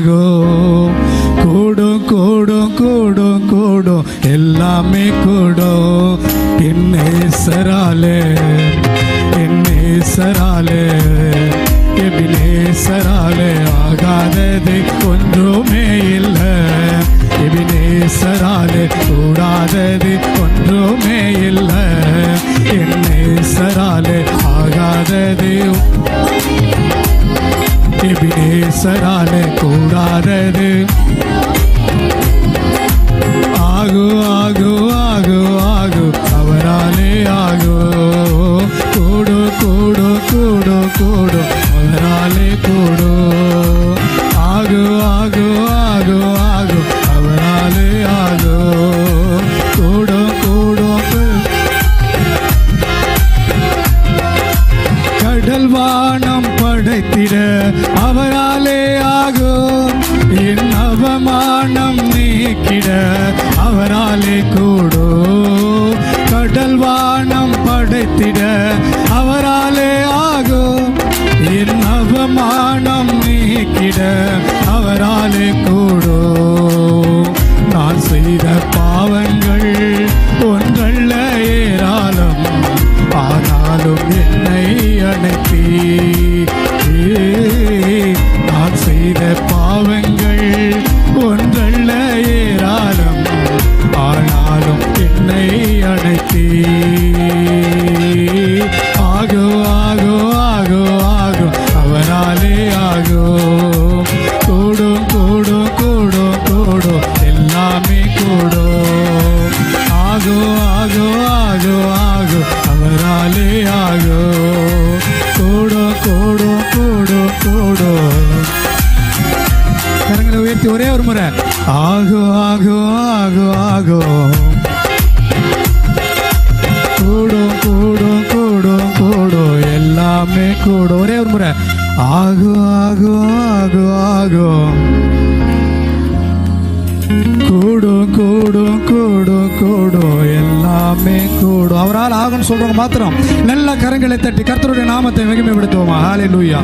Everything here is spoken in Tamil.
கூடும் கூடும் கூடும் கூடும் எல்லாமே கூடும் என்னேசராலே எபினேசராலே ஆகாதது ஒன்றுமே இல்லை. எபினேசராலே கூடாதது ஒன்றுமே இல்லை. என்னேசராலே ஆகாதது எபினேசராலே கூடாதது ஆகு ஆகு ஆகு ஆகு அவராலே ஆகு. கூடு கூடு கூடு கூடு அவராலே கூடு. ஆகு ஆகு ஆகு ஆகு அவராலே ஆகு. கூடு கூடு கடல் வானம் படைத்திட அவராலே ஆகும். என் அவமானம் நீக்கிட அவராலே கூடு. கடல் வானம் படைத்திட அவராலே ஆகும். என் அவமானம் நீக்கிட அவராலே கூடு. நான் செய்த பாவங்கள் ஒன்றல்ல ஏராளம், ஆனாலும் என்னை அணைத்தீ. நான் செய்த பாவங்கள் ஒன்றல்ல ஏராளம், ஆனாலும் என்னை அணைத்தீ. ஆகோ ஆகோ ஆகோ ஆகோ அவராலே ஆகோ. கூடும் கூடும் கூடும் கூடும் எல்லாமே கூடும். ஆகோ ஆகோ ஆகோ ஆகோ அவராலே ஆகோ. கூடும் கூடும் கூடும் கூடும். கரங்களை உயர்த்தி ஒரே ஒரு முறை ஆகோ ஆகோ ஆகோ ஆகோ. கூடும் கூடும் கூடும் கூடும் எல்லாமே கூடும். ஒரே ஒரு முறை ஆகோ ஆகோ ஆகோ ஆகோ. கூடும் கூடும் கூடும் கூடும் எல்லாமே கூடும். அவரால் ஆகும்னு சொல்றவங்க மாத்திரம் நல்ல கரங்களை தட்டி கர்த்தருடைய நாமத்தை மகிமைப்படுத்துவோமா. ஹல்லேலூயா.